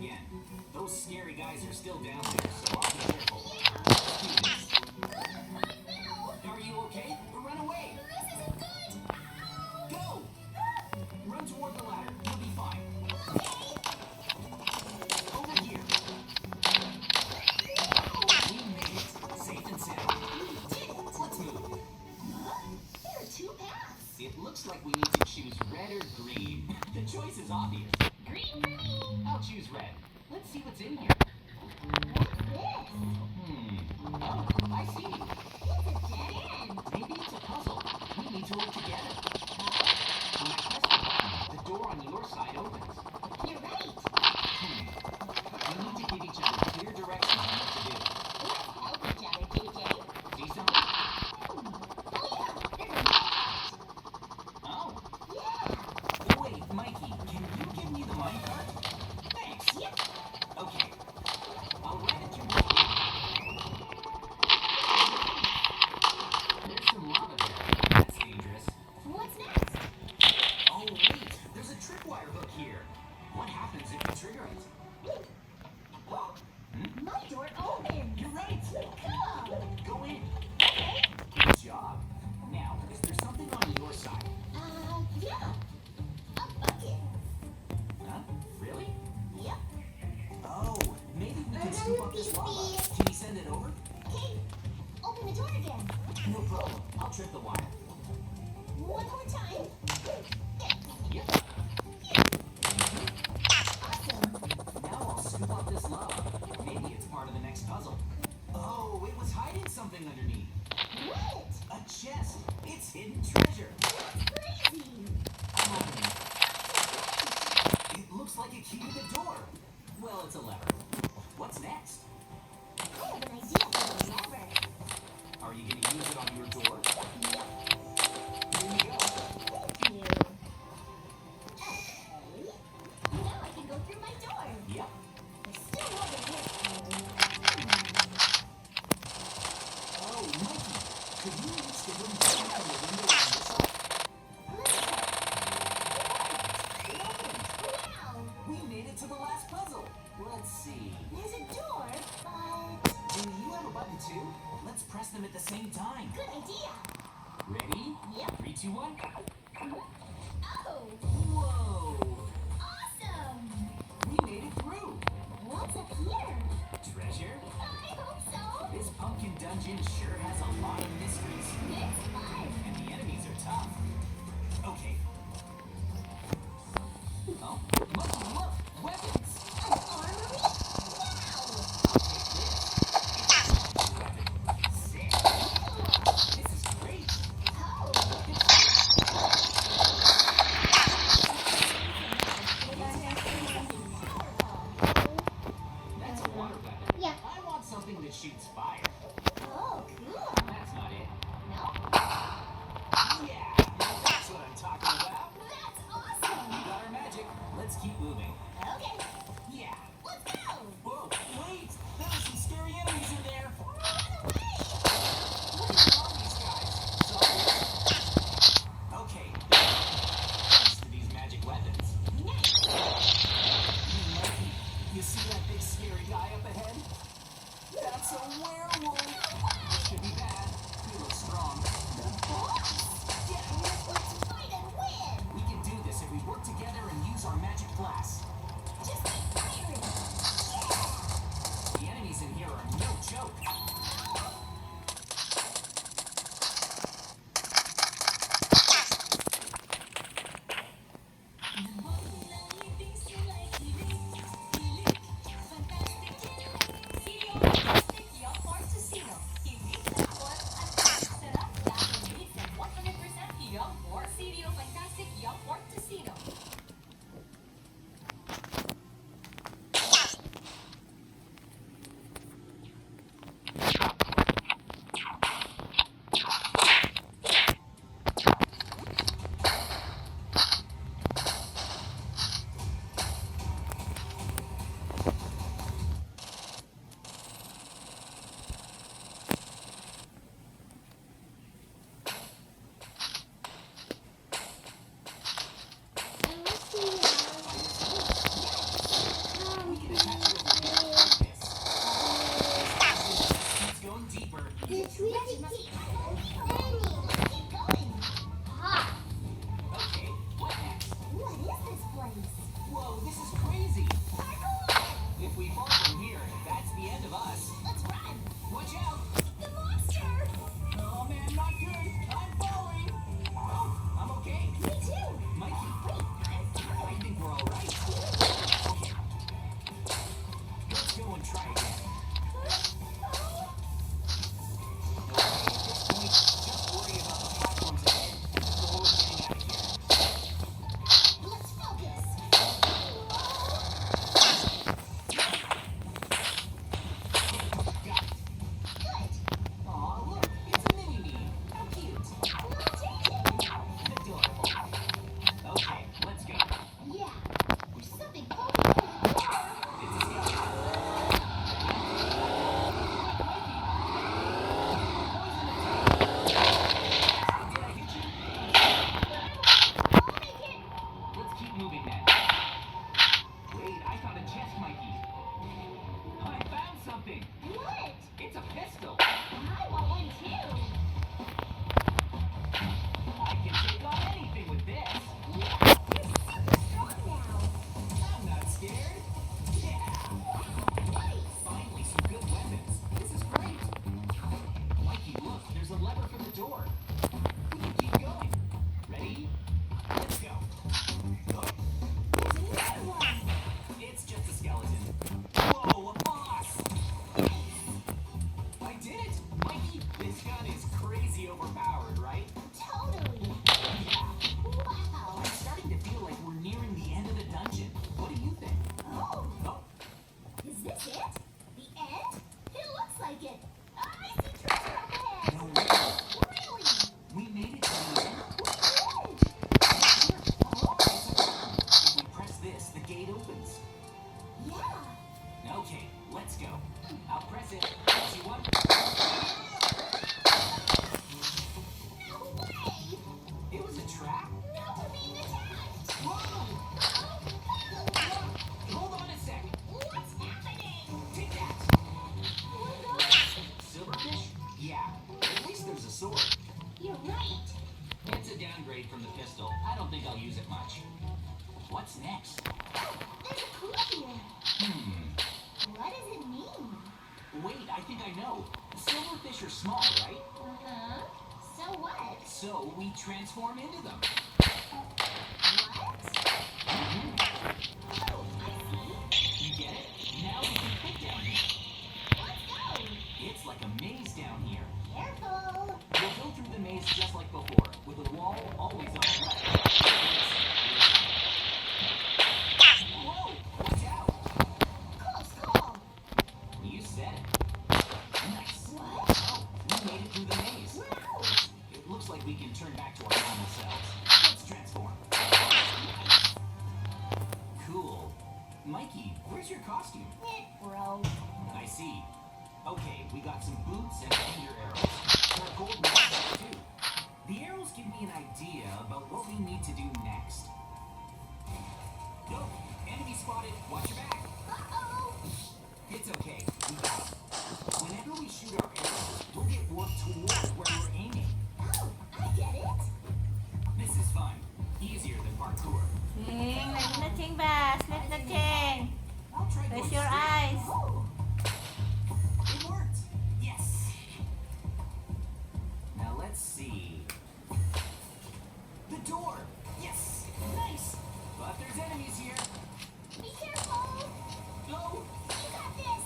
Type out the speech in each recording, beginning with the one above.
again. Those scary guys are still down there, so I'll be careful. Are you okay? Run away! This isn't good! Go! Run toward the ladder. You'll be fine. Over here. We made it. Safe and sound. Let's move. There are two paths. It looks like we need to choose red or green. The choice is obvious. Green for me. I'll choose red. Let's see what's in here. What's this? Oh, I see. It's a dead end. Maybe it's a puzzle. We need to work together. When I press the button, the door on your side opens. You're right. We need to give each other clear directions on what to do. Let's help each other, JJ. See something? Oh, yeah. There's a Oh. Yeah. Wait, Mikey, can you give me the minecart? Thanks. Yep. Okay. I'll ride it through the There's some lava there. That's dangerous. What's next? Oh, wait. There's a tripwire hook here. What happens if you trigger it? My door opened. You're right. Cool. Go in. Okay. Good job. Now, is there something on your side? Yeah. A bucket. Huh? Really? Yep. Oh, maybe we can scoop up this lava. Can you send it over? Okay. Open the door again. No problem. I'll trip the wire. One more time. Yep. Awesome. Now I'll scoop up this lava. Maybe it's part of the next puzzle. Oh, it was hiding something underneath. What? A chest. It's hidden treasure. That's crazy. I'm opening it. It looks like a key to the door. Well, it's a lever. What's next? I have an idea for the lever. Are you going to use it on your door? Yep. Here you go. Thank you. Okay. Now I can go through my door. Yep. There's still more than this. Oh, Mikey, could you reach the wooden plank on the window on this side? It opened. Wow. We made it to the last puzzle. Let's see. There's a door, but Do you have a button too? Let's press them at the same time. good idea. Ready? Yep. 3, 2, 1. Oh, Whoa! awesome. We made it through. What's up here? Treasure? I hope so. This pumpkin dungeon sure has a lot of mysteries. It's fun. And the enemies are tough. Okay. Oh, look! Weapons! An armory? Wow. Sick. This is great. Oh. That's a water weapon. Yeah. I want something that shoots fire. Oh, cool. That's not it. No? Yeah, now that's what I'm talking about. This way to keep keep going. Ah, Okay, what next? what is this place? Whoa, this is crazy. Parkour! If we fall from here, that's the end of us. Let's run! Watch out! The monster! Oh man, not good. I'm falling. Oh, I'm okay. Me too! Mikey, Wait, I'm I falling! think we're all right. Okay. Let's go and try again. Okay, at this point, just worry about the platforms ahead. So we're getting out of here. Let's focus! Got it. Good! Aw, look, it's a mini-me. How cute. Not changing! Adorable. Okay, let's go. Yeah, there's something poking through the door! It's a skeleton. Did I hit you? I'll make it! Let's keep moving then. Wait, I found a chest, Mikey. I found something. What? It's a pistol. I want one too! I can take on anything with this. Yeah, you're super strong now! I'm not scared. Yeah. Nice! Finally, some good weapons. This is great. Mikey, look, there's a lever for the door. We can keep going. Ready? Let's go. Oh, There's another one! it's just a skeleton. Whoa, a boss! I did it! Mikey, this gun is crazy overpowered, right? Totally! Yeah. Wow! I'm starting to feel like we're nearing the end of the dungeon. What do you think? Oh! Oh, Is this it? The end? It looks like it! I see treasure up ahead! no way. Really? We made it to the end. We did! Oh, it's a button. If we press this, the gate opens. Yeah! Okay, let's go. I'll press it. 2, 1. No way! It was a trap? No, we're being attacked! Whoa! Oh, Hold on a sec. what's happening? Take that. What are those? Silverfish? Yeah. At least there's a sword. You're right! It's a downgrade from the pistol. I don't think I'll use it much. What's next? There's a clue here! What does it mean? Wait, I think I know. Silverfish are small, right? Uh-huh. So what? So we transform into them. What? Oh, I see. You get it? Now we can click down here. Let's go! It's like a maze down here. Careful! We'll go through the maze just like before, with the wall always on the left. Whoa! Watch out! Close call! You said it. Nice. What? Oh, we made it through the maze. Wow! It looks like we can turn back to our normal selves. Let's transform. Cool. Mikey, where's your costume? It broke. I see. Okay, we got some boots and finger arrows. There are gold medals too. The arrows give me an idea about what we need to do next. Go! Enemy spotted. Watch your back. Uh-oh! It's okay. We got it. Whenever we shoot our arrows, we'll get warped toward where we're aiming. Oh, I get it! This is fun. Easier than parkour. Ching, lagi na Ching ba? Sleep na Ching. I'll try going Close your straight. eyes. Oh! It worked. Yes. Now let's see. The door. Yes. Nice. But there's enemies here. Be careful! Go. You got this!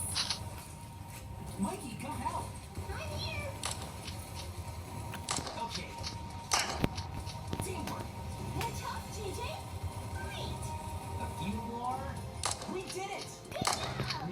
Mikey, come help. I'm here! Okay. Teamwork. Good job, JJ! Great! A few more. We did it. Good job!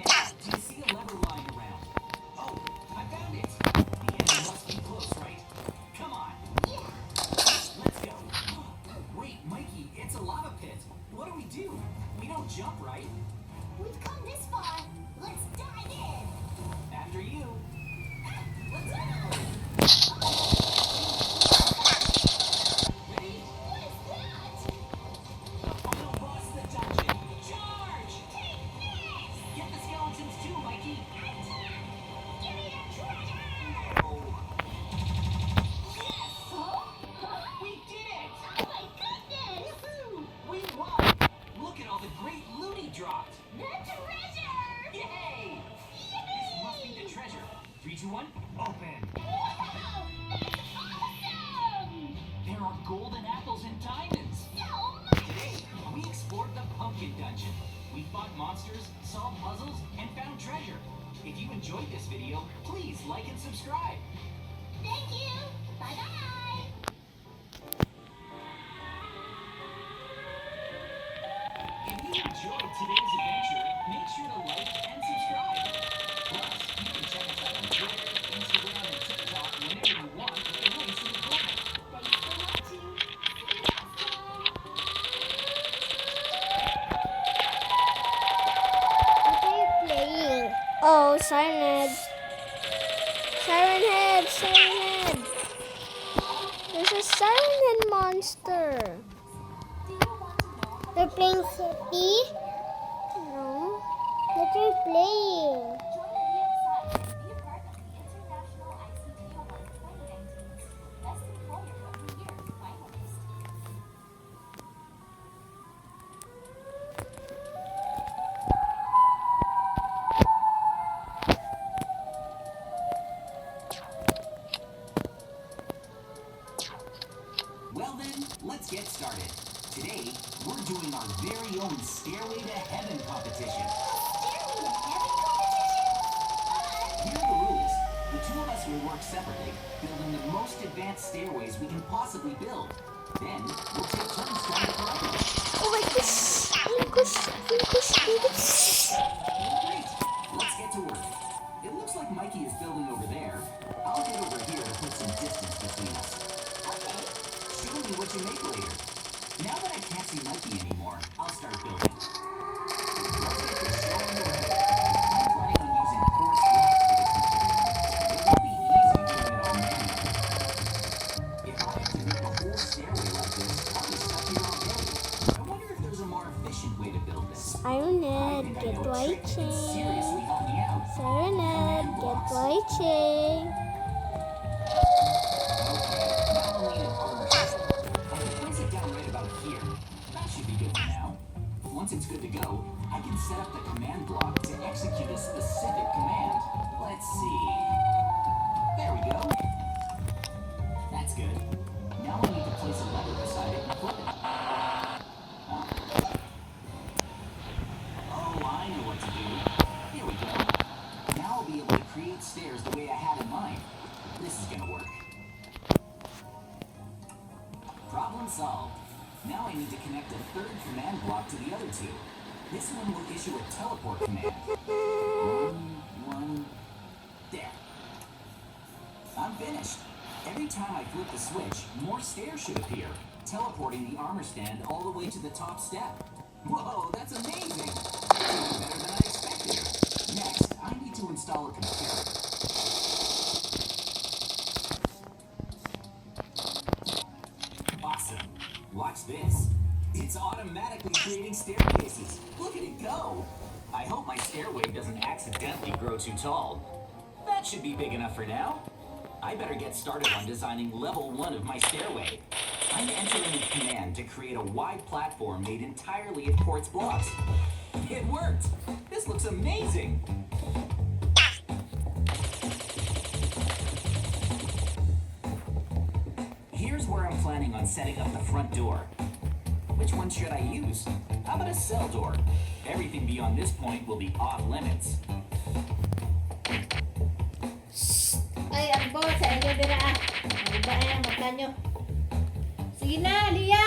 like and subscribe. Thank you. Bye-bye. If you enjoyed today's adventure, make sure to like and subscribe. Plus, you can check us out on Twitter, Instagram, and TikTok whenever you want with the links in the corner. Thanks for watching. See you next time. What are you playing? Oh, Siren Head. Siren Head, Siren Head. There's a Siren Head monster. Do you want to know how You're playing City? No. What are you playing? join VXI and be a part of the International ICT Award 2019's Best Employer of the Year finalist? Well then, let's get started. Today, we're doing our very own Stairway to Heaven competition. Stairway to Heaven competition? Here are the rules. The two of us will work separately, building the most advanced stairways we can possibly build. Then, we'll take turns trying to correct them. Oh my gosh. Oh my gosh. Oh my gosh. Oh my gosh. Great! Let's get to work. It looks like Mikey is building over there. I'll get over here to put some distance between us. Okay. Show me what you make later. Now that I can't see Mikey anymore, I'll start building. Let's get this show on the road. I'm planning on using coarse blocks for this method. It won't be easy doing it all manually. If I have to make a whole stairway like this, I'll be stuck here all day. I wonder if there's a more efficient way to build this. Siren I Head, think I get know a trick that can watching. seriously help me out. Siren Head, get watching. Okay, now I'll need an armor system. I can place it down right about here. That should be good for now. Once it's good to go, I can set up the command block to execute a specific command. Let's see. There we go. That's good. Now I need to place a lever beside it and flip it. Huh? Oh, I know what to do. Here we go. Now I'll be able to create stairs the way I had in mind. This is gonna work. Problem solved. Now I need to connect a third command block to the other two. This one will issue a teleport command. One. There. I'm finished. Every time I flip the switch, more stairs should appear, teleporting the armor stand all the way to the top step. Whoa, that's amazing! That's even better than I expected. Next, I need to install a computer. Awesome. Watch this. It's automatically creating staircases. Look at it go. I hope my stairway doesn't accidentally grow too tall. That should be big enough for now. I better get started on designing level 1 of my stairway. I'm entering a command to create a wide platform made entirely of quartz blocks. It worked! This looks amazing! Here's where I'm planning on setting up the front door. Which one should I use? How about a cell door? Everything beyond this point will be off limits. Ay, ang boss, sa inyo dira ah. Ang ba ang mata nyo? Sige na, Lia!